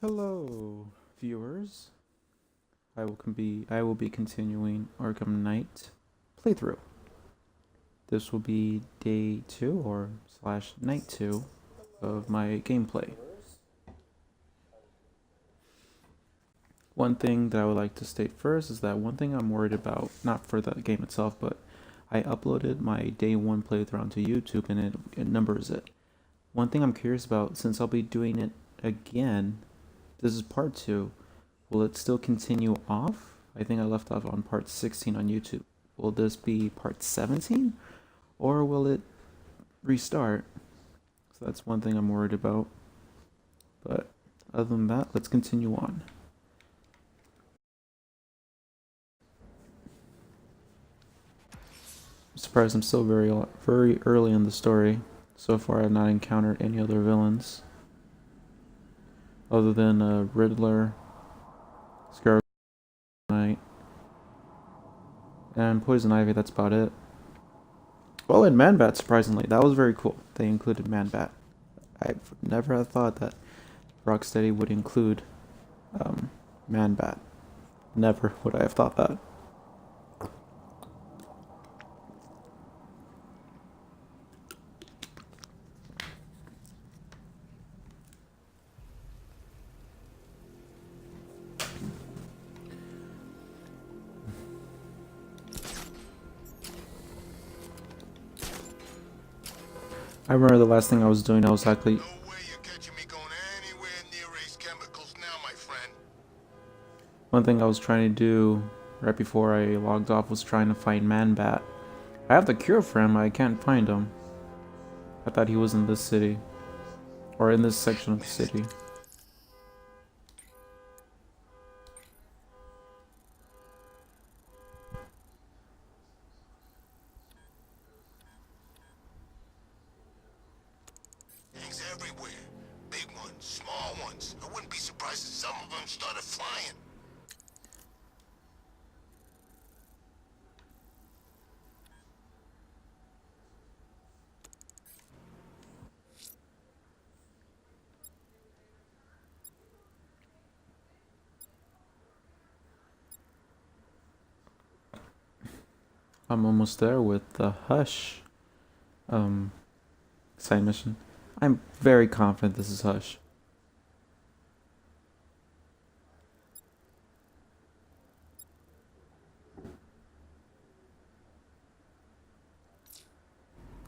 Hello, viewers. I will be continuing Arkham Knight playthrough. This will be day 2 or slash night 2 of my gameplay. One thing that I would like to state first is that one thing I'm worried about, not for the game itself, but I uploaded my day 1 playthrough onto YouTube and it numbers it. One thing I'm curious about, since I'll be doing it again, this is part 2. Will it still continue off? I think I left off on part 16 on YouTube. Will this be part 17? Or will it restart? So that's one thing I'm worried about. But other than that, let's continue on. I'm surprised I'm still very early in the story. So far I've not encountered any other villains. Other than Riddler, Scar Knight, and Poison Ivy, that's about it. Oh, and Man-Bat, surprisingly. That was very cool. They included Man-Bat. I never had thought that Rocksteady would include Man-Bat. Never would I have thought that. I remember the last thing I was doing, I was actually... No way you're catching me going anywhere near Ace Chemicals now, my friend. One thing I was trying to do right before I logged off was trying to find Man-Bat. I have the cure for him, I can't find him. I thought he was in this city. Or in this section of the city. Things everywhere. Big ones, small ones. I wouldn't be surprised if some of them started flying. I'm almost there with the Hush side mission. I'm very confident this is Hush.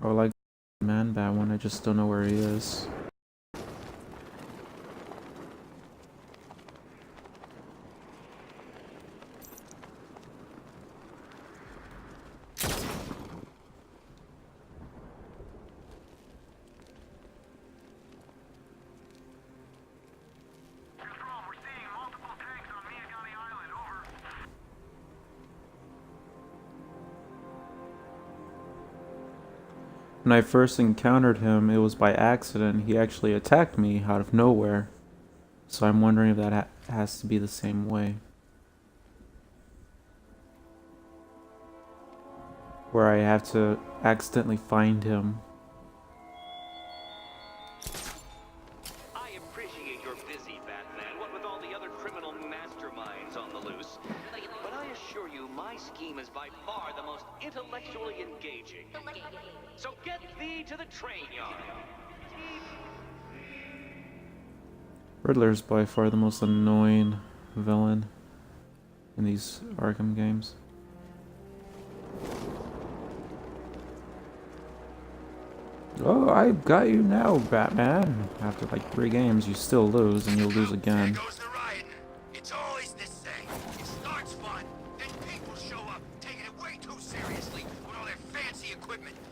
Or like Man-Bat one, I just don't know where he is. When I first encountered him, it was by accident. He actually attacked me out of nowhere. So I'm wondering if that has to be the same way. Where I have to accidentally find him. I appreciate you're busy, Batman, what with all the other criminal masterminds on the loose. But I assure you, my scheme is by far the most intellectually engaging. So get thee to the train yard. Riddler's by far the most annoying villain in these Arkham games. Oh, I got you now, Batman. After like 3 games, you still lose, and you'll lose again. There goes the riding. It's always the same. It starts fun, then people show up, taking it way too seriously with all their fancy equipment and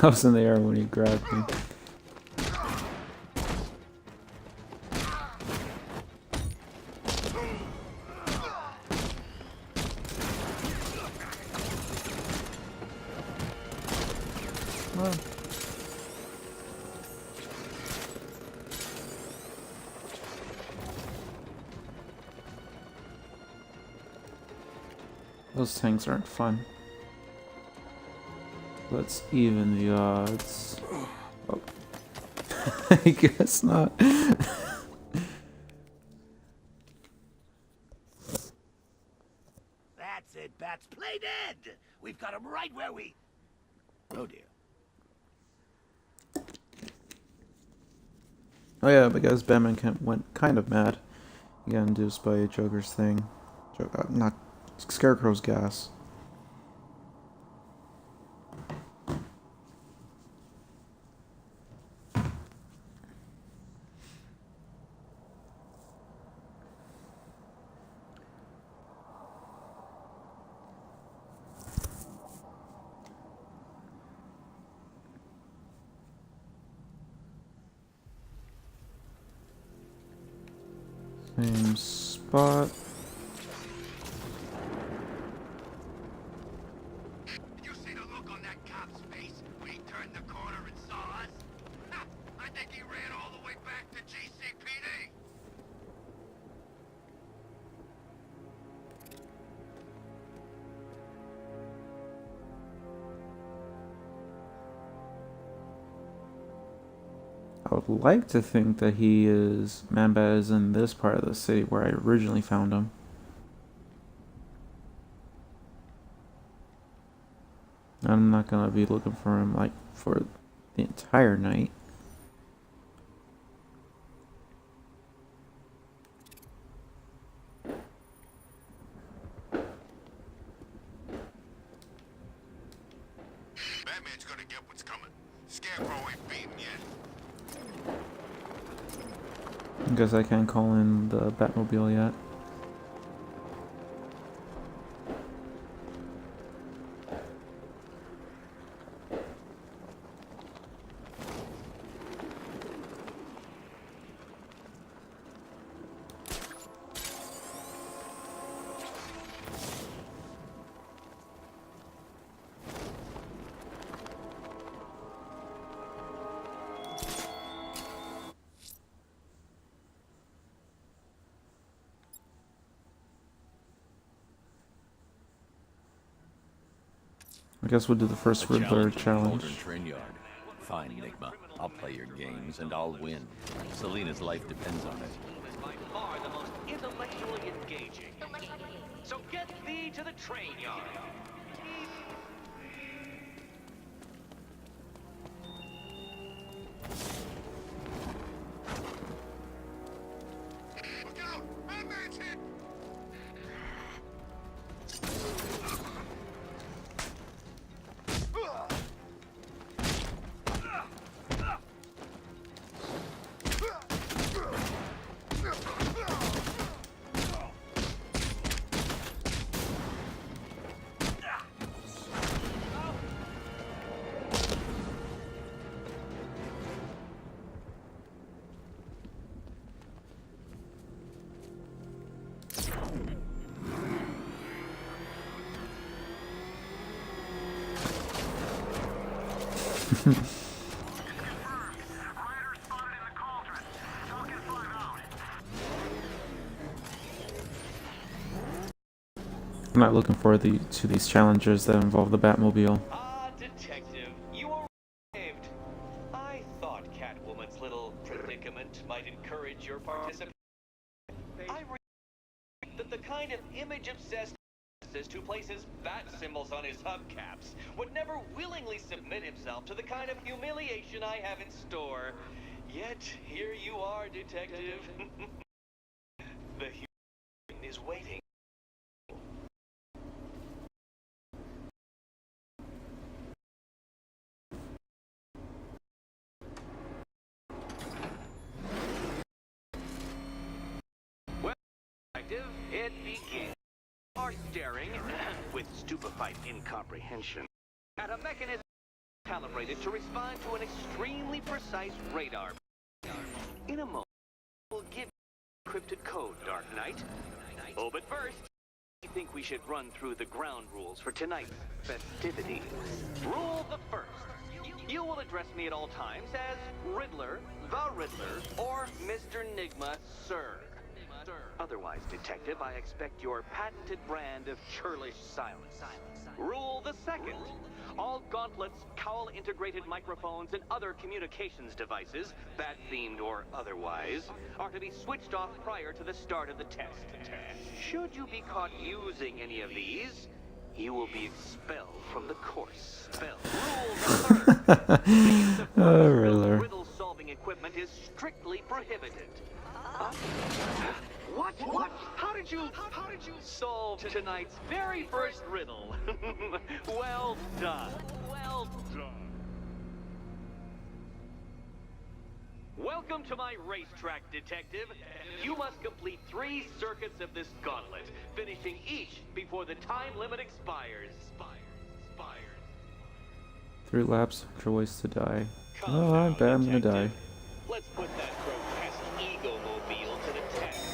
I was in the air when he grabbed me. Well, those tanks aren't fun. Let's even the odds. Oh. I guess not. That's it, Bats. Play dead! We've got him right where we... Oh, dear. Oh yeah, because Batman went kind of mad. He got induced by Joker's thing. Not Scarecrow's gas. Same spot. Did you see the look on that cop's face when he turned the corner and saw us? Ha! I think he ran all the way back to GCPD. I would like to think that Man-Bat is in this part of the city where I originally found him. I'm not gonna be looking for him like for the entire night. Batman's gonna get what's coming. Scarecrow ain't beaten yet. I guess I can't call in the Batmobile yet. I guess we'll do the first Riddler challenge. Train yard. Fine, Enigma. I'll play your games and I'll win. Selina's life depends on it. Is by far the most intellectually engaging. So get thee to the train yard. Look out! Batman's hit! I'm not looking forward to these challenges that involve the Batmobile. Ah, detective, you arrived. I thought Catwoman's little predicament might encourage your participation. I read that the kind of image-obsessed narcissist who places bat symbols on his hubcaps would never willingly submit himself to the kind of humiliation I have in store. Yet, here you are, detective. The human is waiting. It begins. Are staring with stupefied incomprehension at a mechanism calibrated to respond to an extremely precise radar. In a moment, we'll give you encrypted code, Dark Knight. Oh, but first, I think we should run through the ground rules for tonight's festivities. Rule the first. You will address me at all times as Riddler, the Riddler, or Mr. Enigma, sir. Otherwise, detective, I expect your patented brand of churlish silence. Rule the the second. All gauntlets, cowl-integrated microphones, and other communications devices, bat-themed or otherwise, are to be switched off prior to the start of the test. Should you be caught using any of these, you will be expelled from the course. Rule number 3. The use of purpose-built riddle-solving equipment is strictly prohibited. What? How did you solve tonight's very first riddle? Well done. Welcome to my racetrack, detective. You must complete 3 circuits of this gauntlet, finishing each before the time limit expires. 3 laps, choice to die. Come Oh, I now, bet I'm gonna die. detective. Let's put that grotesque ego-mobile to the test.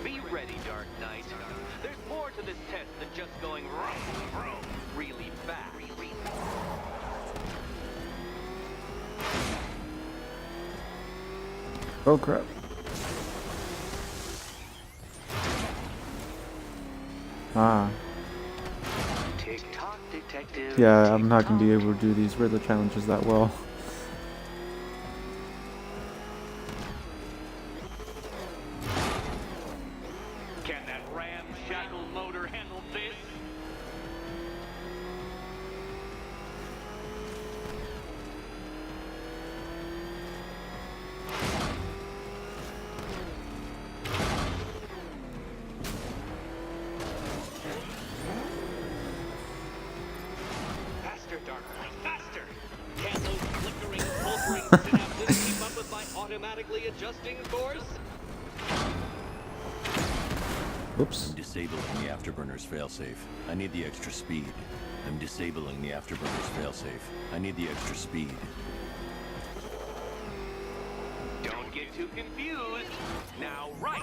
Be ready, Dark Knight. There's more to this test than just going really fast. Oh crap. Ah. Tick-tock, detective. Yeah, I'm not gonna be able to do these riddle challenges that well. Can that ramshackle motor handle this? Faster, Dark Knight, faster! Can those flickering, pulsing synapses keep up with my automatically adjusting course? Oops. I'm disabling the afterburner's failsafe. I need the extra speed. I'm disabling the afterburner's failsafe. I need the extra speed. Don't get too confused. Now, right!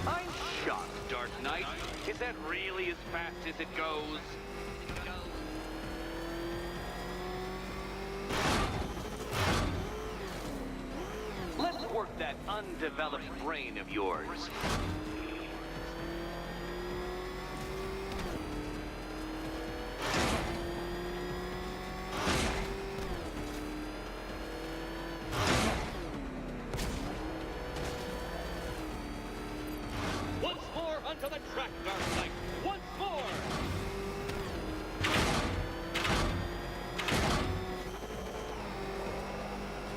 I'm shocked, Dark Knight. Is that really as fast as it goes? Let's work that undeveloped brain of yours. Once more onto the track, Dark Knight. Once more!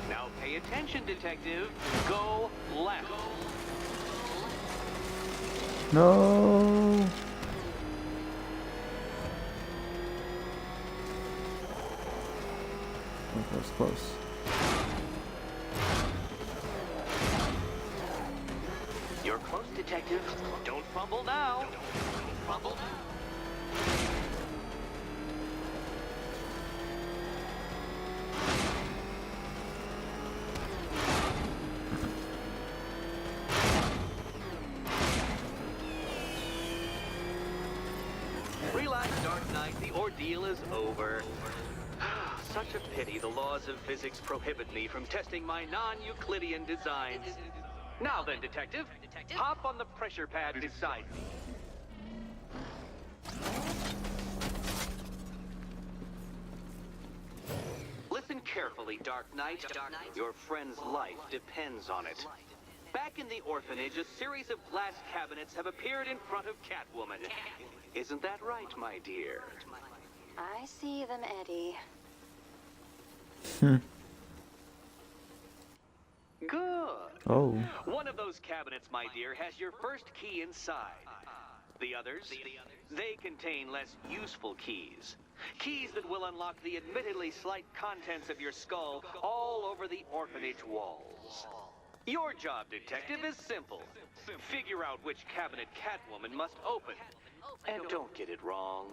Now pay attention, detective. Go left. No. Oh, that was close. You're close, detective. Don't fumble now. Fumble. Relax, Dark Knight. The ordeal is over. Such a pity the laws of physics prohibit me from testing my non-Euclidean designs. Now then, detective, hop on the pressure pad beside me. Listen carefully, Dark Knight. Your friend's life depends on it. Back in the orphanage, a series of glass cabinets have appeared in front of Catwoman. Isn't that right, my dear? I see them, Eddie. Good. Oh. One of those cabinets, my dear, has your first key inside. The others, they contain less useful keys. Keys that will unlock the admittedly slight contents of your skull all over the orphanage walls. Your job, detective, is simple. Figure out which cabinet Catwoman must open. And don't get it wrong.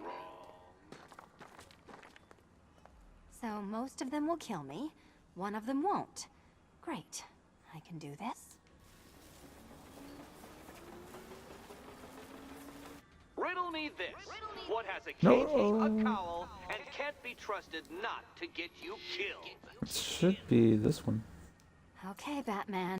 So most of them will kill me. One of them won't. Great. I can do this. Riddle me this. What has a No. caging, a cowl, and can't be trusted not to get you killed? It should be this one. Okay, Batman.